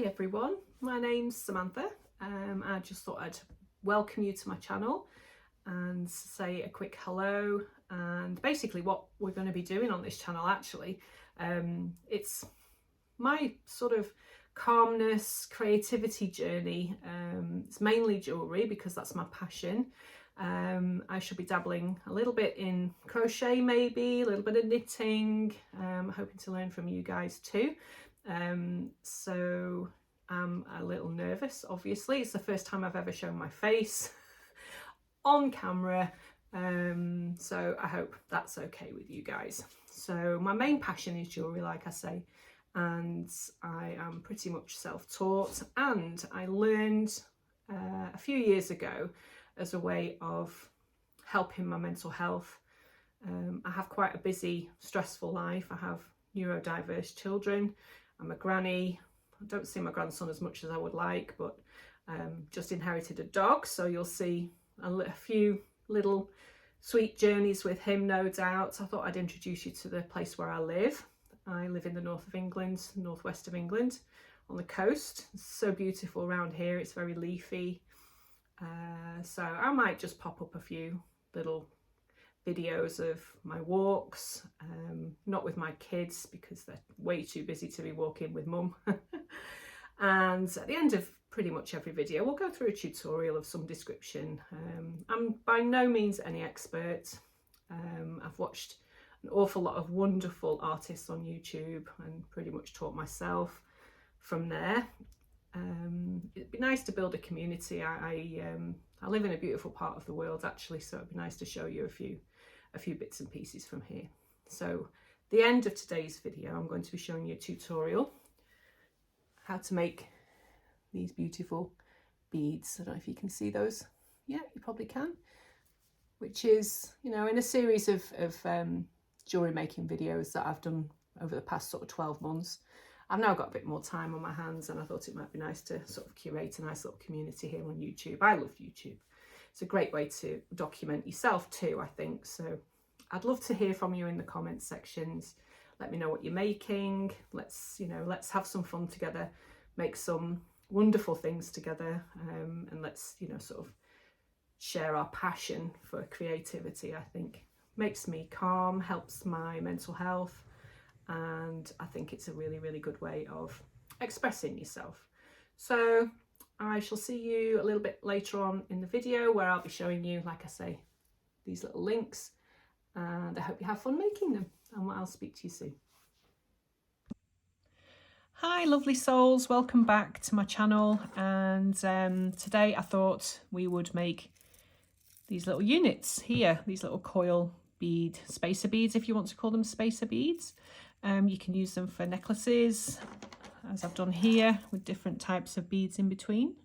everyone, my name's Samantha. I just thought I'd welcome you to my channel and say a quick hello, and basically what we're going to be doing on this channel actually, it's my sort of calmness, creativity journey. It's mainly jewellery because that's my passion. I should be dabbling a little bit in crochet, maybe a little bit of knitting. Hoping to learn from you guys too. So I'm a little nervous, obviously. It's the first time I've ever shown my face on camera, so I hope that's okay with you guys. So my main passion is jewellery, like I say, and I am pretty much self-taught, and I learned a few years ago as a way of helping my mental health. I have quite a busy, stressful life. I have neurodiverse children. I'm a granny. I don't see my grandson as much as I would like, but just inherited a dog, so you'll see a few little sweet journeys with him, no doubt. I thought I'd introduce you to the place where I live. I live in the north of England, northwest of England, on the coast. It's so beautiful around here. It's very leafy. So I might just pop up a few little videos of my walks, not with my kids because they're way too busy to be walking with mum. And at the end of pretty much every video we'll go through a tutorial of some description. I'm by no means any expert. I've watched an awful lot of wonderful artists on YouTube and pretty much taught myself from there. It'd be nice to build a community. I live in a beautiful part of the world actually, so it'd be nice to show you a few bits and pieces from here. So the end of today's video, I'm going to be showing you a tutorial how to make these beautiful beads. I don't know if you can see those. Yeah, you probably can. Which is, you know, in a series of jewellery making videos that I've done over the past sort of 12 months. I've now got a bit more time on my hands, and I thought it might be nice to sort of curate a nice little community here on YouTube. I love YouTube. It's a great way to document yourself too, I think. So I'd love to hear from you in the comments sections. Let me know what you're making. Let's have some fun together, make some wonderful things together, and let's, sort of share our passion for creativity. I think makes me calm, helps my mental health, and I think it's a really, really good way of expressing yourself. So I shall see you a little bit later on in the video where I'll be showing you, like I say, these little links, and I hope you have fun making them, and I'll speak to you soon. Hi lovely souls, welcome back to my channel, and today I thought we would make these little units here, these little coil bead, spacer beads if you want to call them spacer beads. You can use them for necklaces, as I've done here, with different types of beads in between.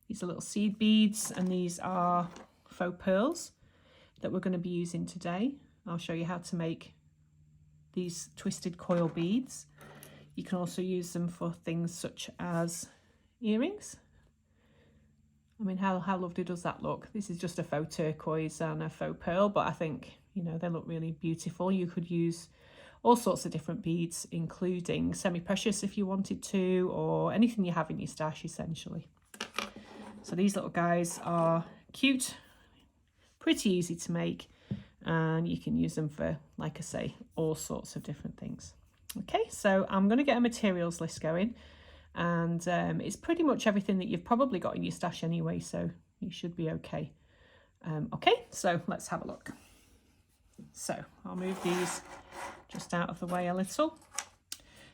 These are little seed beads, and these are faux pearls that we're going to be using today. I'll show you how to make these twisted coil beads. You can also use them for things such as earrings. I mean, how lovely does that look? This is just a faux turquoise and a faux pearl, but I think, they look really beautiful. You could use all sorts of different beads, including semi-precious if you wanted to, or anything you have in your stash essentially. So these little guys are cute, pretty easy to make, and you can use them for, like I say, all sorts of different things. Okay, so I'm going to get a materials list going, and it's pretty much everything that you've probably got in your stash anyway, so you should be okay. Okay, so let's have a look. So I'll move these just out of the way a little.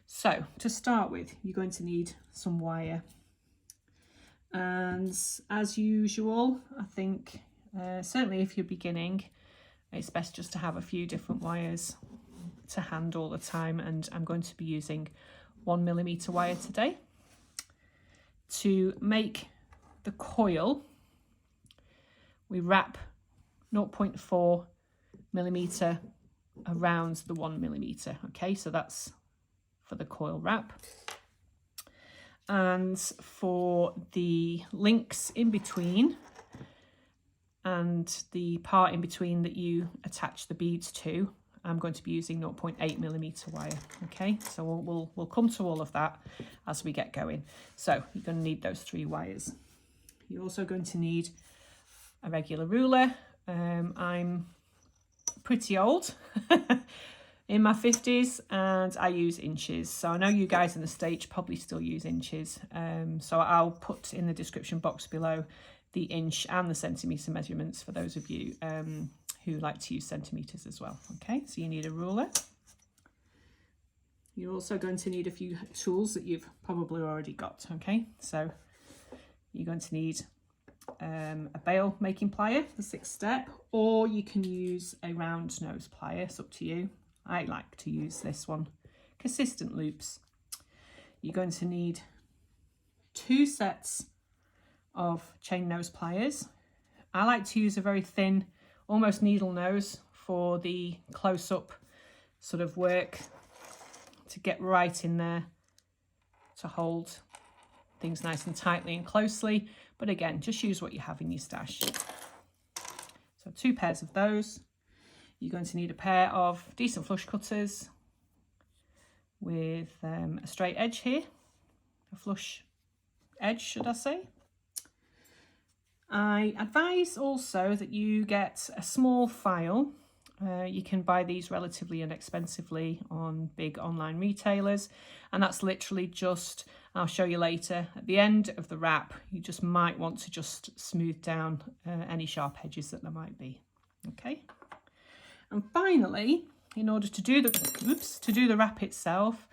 So to start with, you're going to need some wire, and as usual, I think certainly if you're beginning, it's best just to have a few different wires to hand all the time, and I'm going to be using 1mm wire today. To make the coil, we wrap 0.4mm around the 1mm. Okay, so that's for the coil wrap. And for the links in between and the part in between that you attach the beads to, I'm going to be using 0.8mm wire. Okay, so we'll come to all of that as we get going. So you're going to need those 3 wires. You're also going to need a regular ruler. I'm pretty old, in my 50s, and I use inches. So I know you guys in the States probably still use inches. So I'll put in the description box below the inch and the centimetre measurements for those of you who like to use centimetres as well. Okay, so you need a ruler. You're also going to need a few tools that you've probably already got. Okay, so you're going to need a bail making plier, the 6th step, or you can use a round nose plier. It's up to you. I like to use this one. Consistent loops. You're going to need 2 sets of chain nose pliers. I like to use a very thin, almost needle nose for the close-up sort of work, to get right in there to hold things nice and tightly and closely. But again, just use what you have in your stash. So 2 pairs of those. You're going to need a pair of decent flush cutters with a straight edge here, a flush edge, should I say. I advise also that you get a small file. You can buy these relatively inexpensively on big online retailers, and that's literally just, I'll show you later, at the end of the wrap, you just might want to just smooth down any sharp edges that there might be. Okay. And finally, in order to do the wrap itself,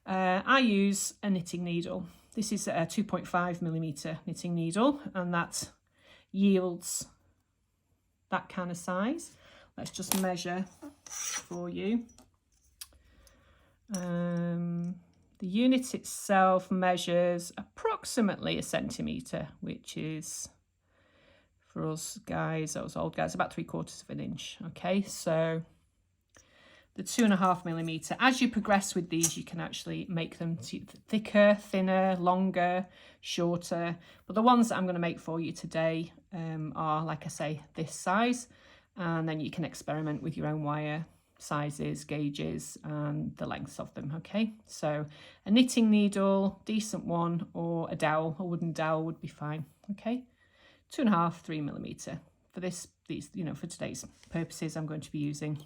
I use a knitting needle. This is a 2.5mm knitting needle, and that yields that kind of size. Let's just measure for you. The unit itself measures approximately 1 centimetre, which is, for us guys, those old guys, about 3/4 of an inch. Okay, so the 2.5mm, as you progress with these, you can actually make them thicker, thinner, longer, shorter. But the ones that I'm going to make for you today are, like I say, this size. And then you can experiment with your own wire sizes, gauges, and the lengths of them. Okay, so a knitting needle, decent one, or a dowel, a wooden dowel would be fine. Okay, 2.5, 3mm. For for today's purposes, I'm going to be using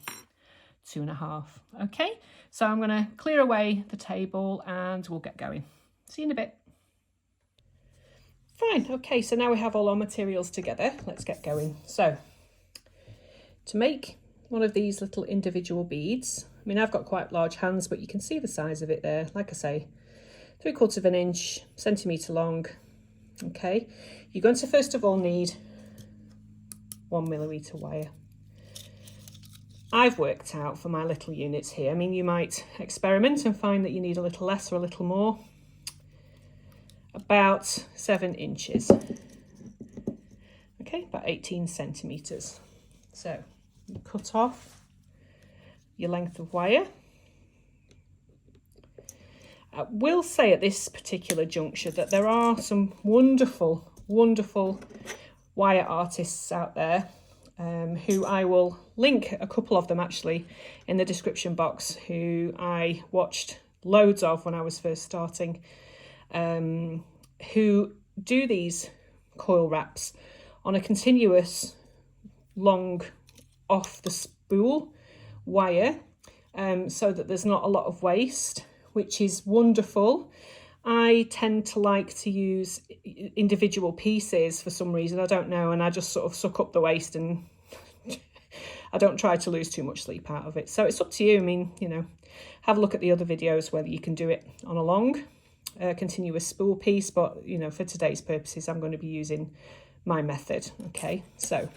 2.5. Okay, so I'm going to clear away the table and we'll get going. See you in a bit. Fine. Okay, so now we have all our materials together. Let's get going. So, to make one of these little individual beads, I mean, I've got quite large hands, but you can see the size of it there. Like I say, 3/4 of an inch, centimetre long. Okay, you're going to first of all need 1mm wire. I've worked out for my little units here, I mean, you might experiment and find that you need a little less or a little more, about 7 inches. Okay, about 18 centimetres. So you cut off your length of wire. I will say at this particular juncture that there are some wonderful, wonderful wire artists out there who I will link a couple of them actually in the description box, who I watched loads of when I was first starting, who do these coil wraps on a continuous long off the spool wire, so that there's not a lot of waste, which is wonderful. I tend to like to use individual pieces for some reason, I don't know, and I just sort of suck up the waste and I don't try to lose too much sleep out of it. So it's up to you. I mean, you know, have a look at the other videos whether you can do it on a long continuous spool piece, but you know, for today's purposes I'm going to be using my method. Okay, so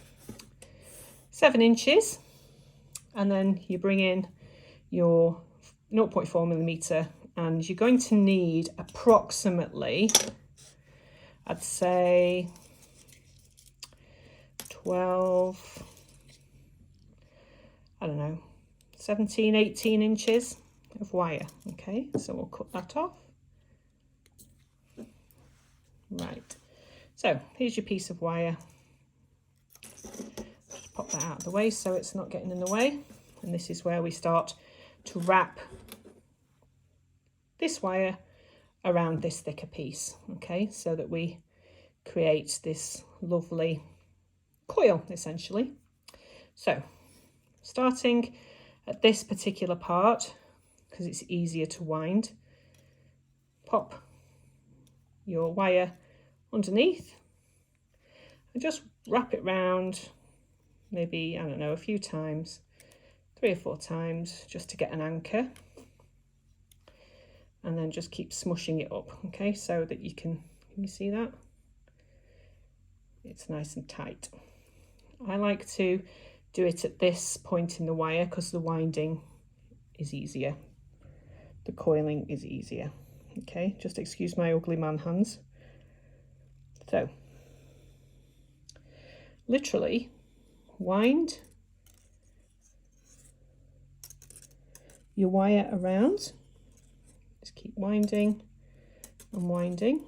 7 inches, and then you bring in your 0.4mm, and you're going to need approximately, I'd say 12, I don't know, 17, 18 inches of wire. Okay, so we'll cut that off. Right, so here's your piece of wire. Just pop that out of the way so it's not getting in the way. And this is where we start to wrap this wire around this thicker piece, okay, so that we create this lovely coil essentially. So starting at this particular part, because it's easier to wind, pop your wire underneath and just wrap it round, maybe, I don't know, a few times, 3 or 4 times, just to get an anchor. And then just keep smushing it up, okay, so that can you see that? It's nice and tight. I like to do it at this point in the wire because the winding is easier. The coiling is easier, okay? Just excuse my ugly man hands. So, literally wind your wire around. Just keep winding and winding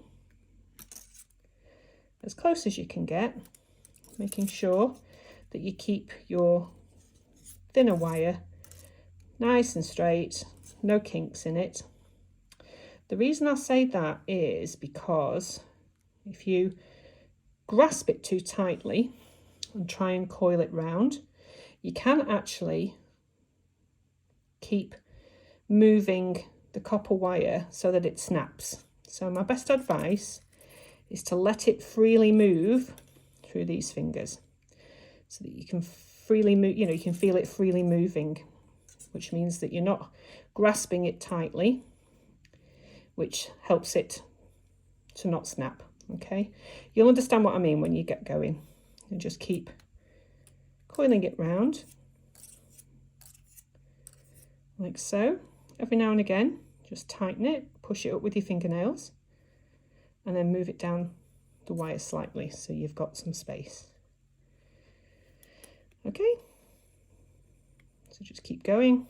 as close as you can get, making sure that you keep your thinner wire nice and straight, no kinks in it. The reason I say that is because if you grasp it too tightly and try and coil it round, you can actually keep moving the copper wire so that it snaps. So my best advice is to let it freely move through these fingers so that you can freely move, you can feel it freely moving, which means that you're not grasping it tightly, which helps it to not snap, okay? You'll understand what I mean when you get going. And just keep coiling it round like so. Every now and again, just tighten it, push it up with your fingernails, and then move it down the wire slightly so you've got some space. Okay, so just keep going.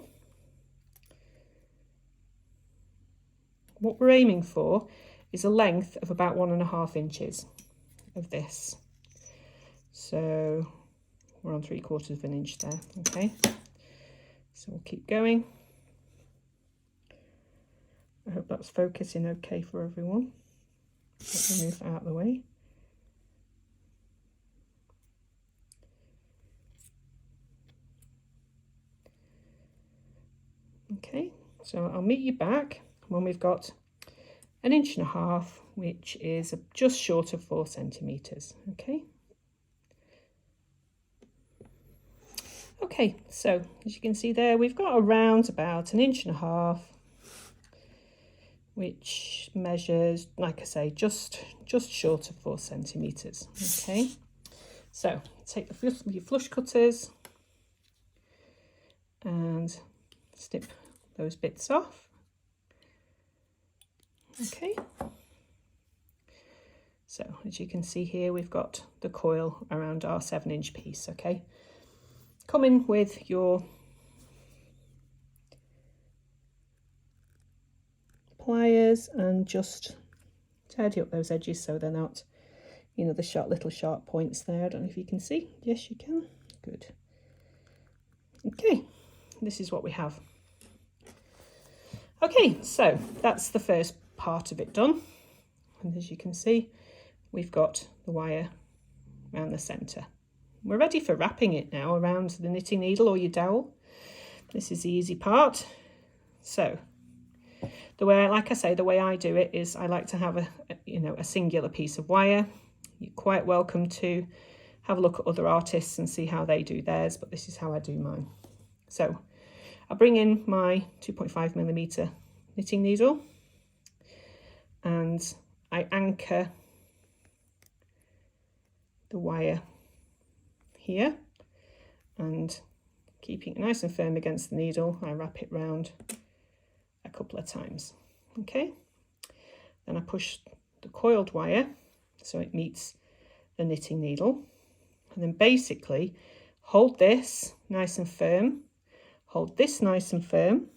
What we're aiming for is a length of about 1.5 inches of this. So we're on 3/4 of an inch there, okay? So we'll keep going. I hope that's focusing okay for everyone. Let me move that out of the way. Okay, so I'll meet you back when we've got 1.5 inches, which is just short of 4 centimeters, okay? Okay, so as you can see there, we've got around about 1.5 inches, which measures, like I say, just short of 4 centimeters, okay? So take your flush cutters and snip those bits off, okay? So as you can see here, we've got the coil around our 7-inch piece, okay? Come in with your pliers and just tidy up those edges so they're not, the little sharp points there. I don't know if you can see. Yes, you can. Good. Okay, this is what we have. Okay, so that's the first part of it done. And as you can see, we've got the wire around the centre. We're ready for wrapping it now around the knitting needle or your dowel. This is the easy part. So the way, like I say, the way I do it is I like to have a singular piece of wire. You're quite welcome to have a look at other artists and see how they do theirs, but this is how I do mine. So I bring in my 2.5mm knitting needle and I anchor the wire here, and keeping it nice and firm against the needle, I wrap it round a couple of times, okay? Then I push the coiled wire so it meets the knitting needle, and then basically hold this nice and firm, hold this nice and firm,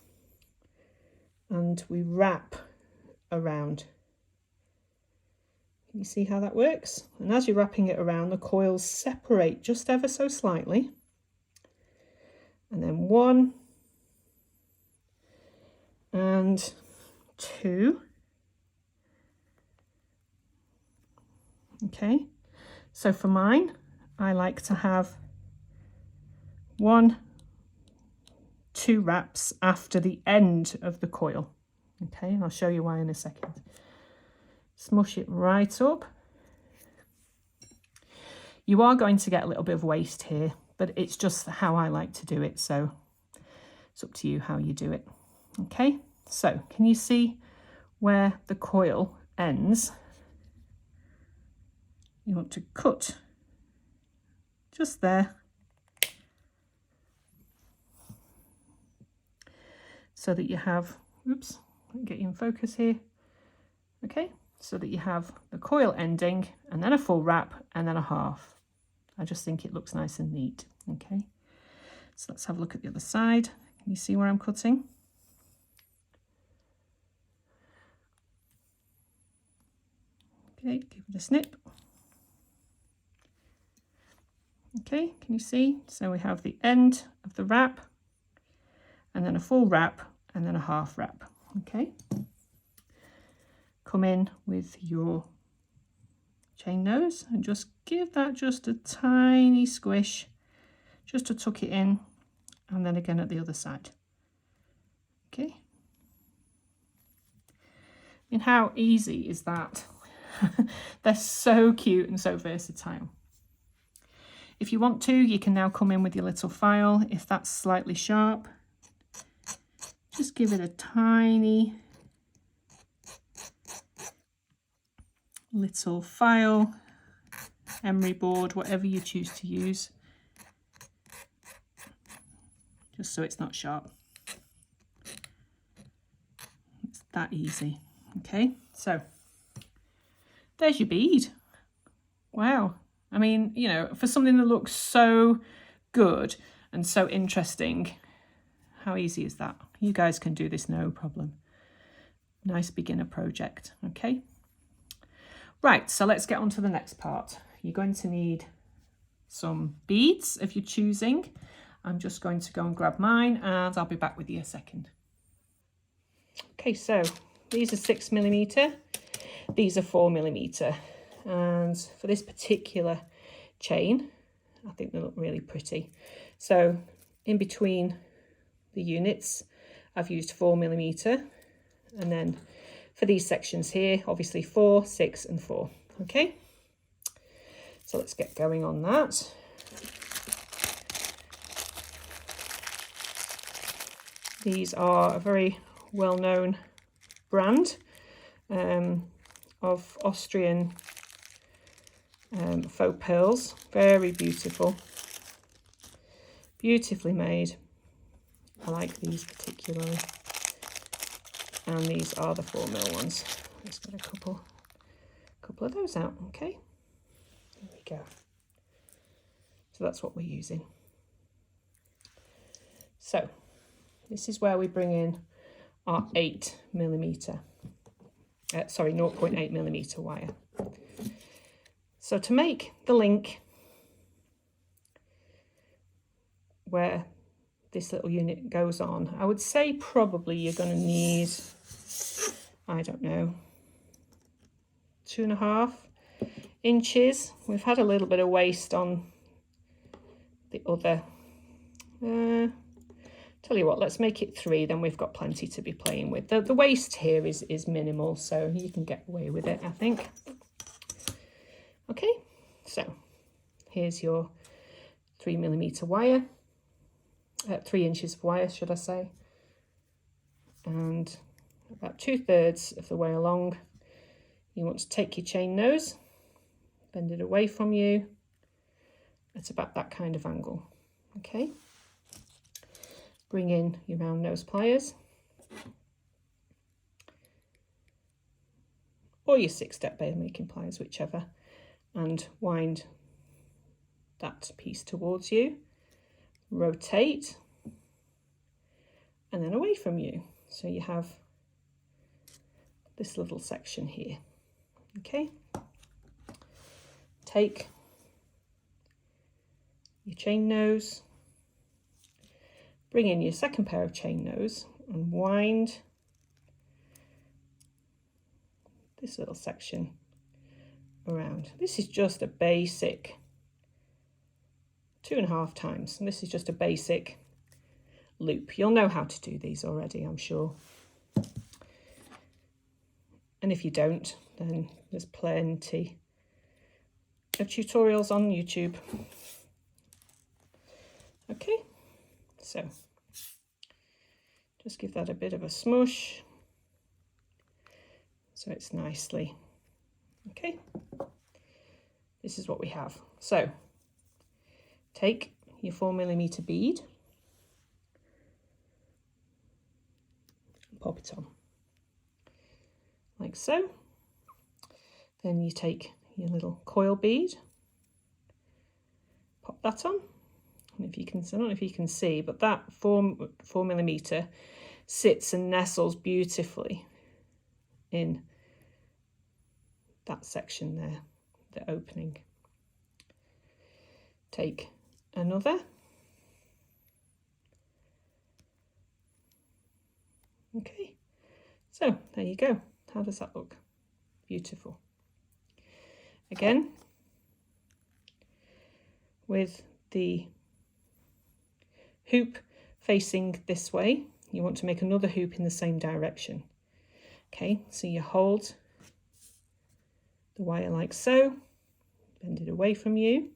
and we wrap around. Can you see how that works? And as you're wrapping it around, the coils separate just ever so slightly, and then 1 and 2. Okay, so for mine, I like to have 1, 2 wraps after the end of the coil. Okay, I'll show you why in a second. Smush it right up. You are going to get a little bit of waste here, but it's just how I like to do it, so it's up to you how you do it. Okay, so can you see where the coil ends? You want to cut just there, so that you have, oops, let me get you in focus here. Okay, so that you have the coil ending and then a full wrap and then a half. I just think it looks nice and neat. Okay, so let's have a look at the other side. Can you see where I'm cutting? Okay, give it a snip. Okay, can you see? So we have the end of the wrap and then a full wrap and then a half wrap. Okay, come in with your chain nose and just give that just a tiny squish, just to tuck it in, and then again at the other side. Okay, and how easy is that? They're so cute and so versatile. If you want to, you can now come in with your little file. If that's slightly sharp, just give it a tiny little file, emery board, whatever you choose to use, just so it's not sharp. It's that easy. Okay, so there's your bead. Wow. I mean, you know, for something that looks so good and so interesting, how easy is that? You guys can do this, no problem. Nice beginner project, okay? Right, so let's get on to the next part. You're going to need some beads if you're choosing. I'm just going to go and grab mine and I'll be back with you a second. Okay, so these are 6mm, these are 4mm. And for this particular chain, I think they look really pretty. So in between the units, I've used 4mm, and then for these sections here, obviously 4, 6 and 4. Okay, so let's get going on that. These are a very well-known brand of Austrian faux pearls. Very beautiful, beautifully made. I like these particularly, and these are the 4mm ones. Let's get a couple of those out. Okay, there we go. So that's what we're using. So this is where we bring in our 8mm, sorry, 0.8mm wire. So to make the link where this little unit goes on, I would say probably you're going to need, I don't know, 2.5 inches. We've had a little bit of waste on the other. Tell you what, let's make it 3, then we've got plenty to be playing with. The waste here is minimal, so you can get away with it, I think. Okay, so here's your 3mm wire, 3 inches of wire, should I say, and about 2/3 of the way along, you want to take your chain nose, bend it away from you at about that kind of angle. Okay, bring in your round nose pliers or your 6-step bail making pliers, whichever, and wind that piece towards you, rotate, and then away from you. So you have this little section here. Okay, take your chain nose bring in your second pair of chain nose and wind this little section around. This is just a basic 2.5 times, and this is just a basic loop. You'll know how to do these already, I'm sure. And if you don't, then there's plenty of tutorials on YouTube. Okay, so just give that a bit of a smush so it's nicely, okay. This is what we have. So take your 4mm bead, pop it on like so. Then you take your little coil bead, pop that on. And if you can, I don't know if you can see, but that 4mm sits and nestles beautifully in that section there, the opening. Take another. Okay, so there you go. How does that look? Beautiful. Again, with the hoop facing this way, you want to make another hoop in the same direction. Okay, so you hold the wire like so, bend it away from you,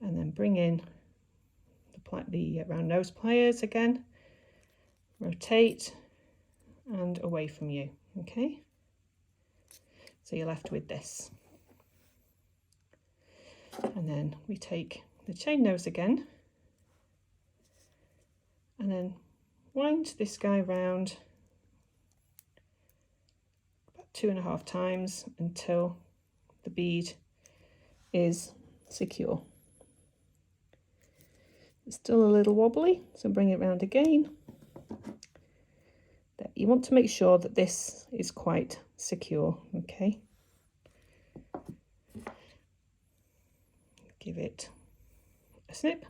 and then bring in the round nose pliers again, rotate and away from you. Okay, so you're left with this, and then we take the chain nose again and then wind this guy round about 2.5 times until the bead is secure. It's still a little wobbly, so bring it round again. You want to make sure that this is quite secure, okay? Give it a snip,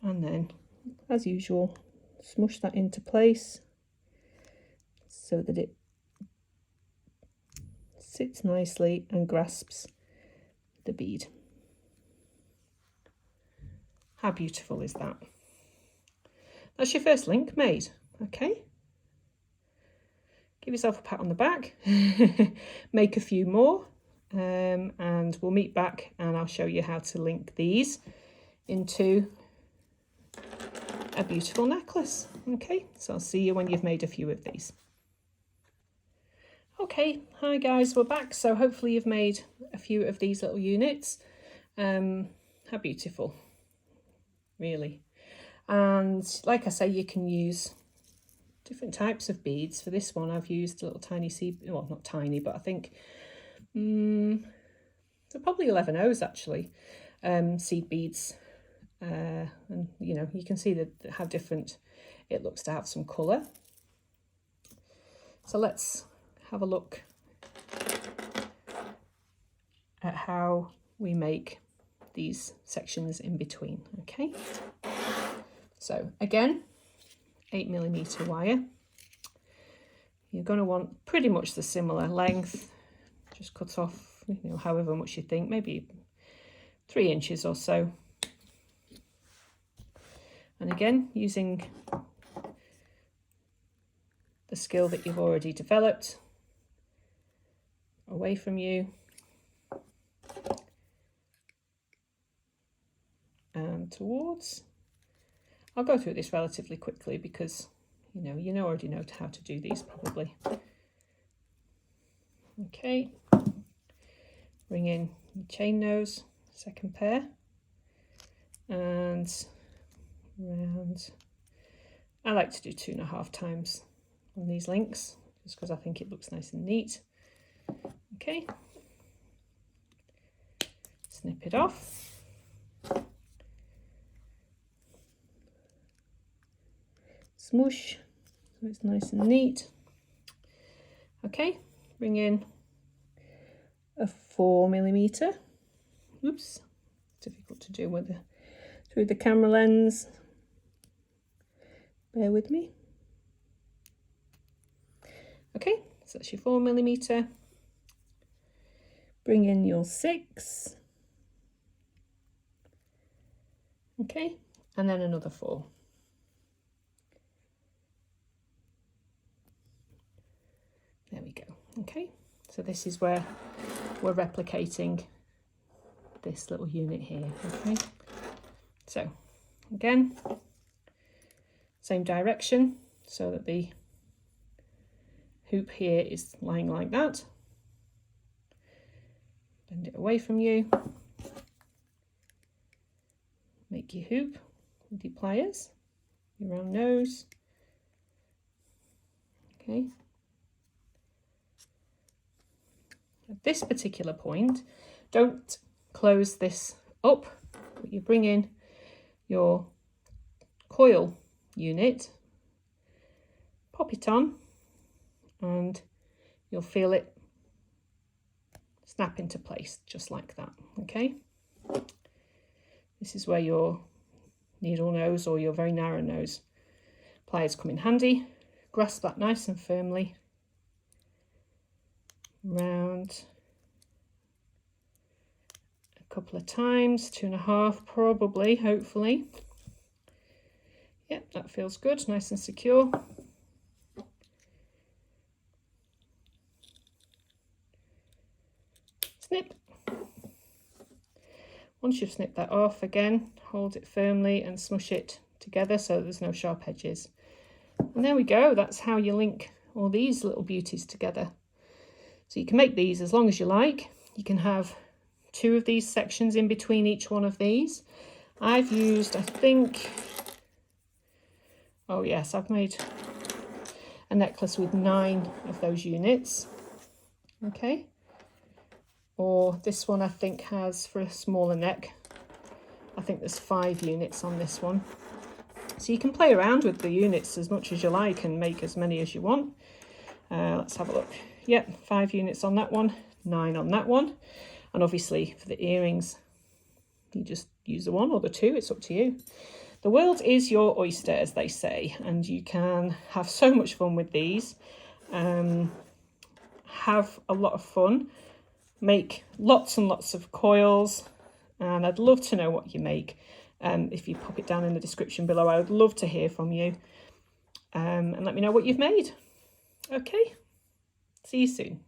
and then, as usual, smush that into place so that it sits nicely and grasps the bead. How beautiful is that? That's your first link made, okay? Give yourself a pat on the back, make a few more, and we'll meet back and I'll show you how to link these into a beautiful necklace. Okay, so I'll see you when you've made a few of these. Okay, hi guys, we're back. So hopefully you've made a few of these little units. How beautiful, really. And like I say, you can use different types of beads. For this one, I've used little tiny seed, well, not tiny, but I think they're probably 11 O's actually, seed beads. And you know, you can see that how different it looks to have some colour. So let's have a look at how we make these sections in between. Okay, so again, 8mm wire. You're going to want pretty much the similar length. Just cut off, you know, however much you think, maybe 3 inches or so. And again, using the skill that you've already developed, away from you and towards. I'll go through this relatively quickly because you already know how to do these probably. Okay, bring in your chain nose, second pair, and round. I like to do 2.5 times on these links just because I think it looks nice and neat. Okay, snip it off. Smoosh so it's nice and neat. Okay, bring in a 4mm Oops, difficult to do with through the camera lens. Bear with me. Okay, so that's your 4mm. Bring in your 6. Okay, and then another 4. There we go. Okay, so this is where we're replicating this little unit here. Okay, so again, same direction, so that the hoop here is lying like that. Bend it away from you. Make your hoop with your pliers, your round nose. Okay. At this particular point, don't close this up, but you bring in your coil unit, pop it on, and you'll feel it snap into place just like that. Okay, this is where your needle nose or your very narrow nose pliers come in handy. Grasp that nice and firmly round a couple of times, 2.5 probably, hopefully. Yep, that feels good, nice and secure. Snip. Once you've snipped that off, again, hold it firmly and smush it together so there's no sharp edges. And there we go, that's how you link all these little beauties together. So you can make these as long as you like. You can have 2 of these sections in between each one of these. I've used, I think, oh yes, I've made a necklace with 9 of those units. Okay. Or this one I think has, for a smaller neck, I think there's 5 units on this one. So you can play around with the units as much as you like and make as many as you want. Let's have a look. Yep, 5 units on that one, 9 on that one. And obviously for the earrings, you just use the 1 or the 2, it's up to you. The world is your oyster, as they say, and you can have so much fun with these. Have a lot of fun. Make lots and lots of coils, and I'd love to know what you make. If you pop it down in the description below, I would love to hear from you, and let me know what you've made. Okay, see you soon.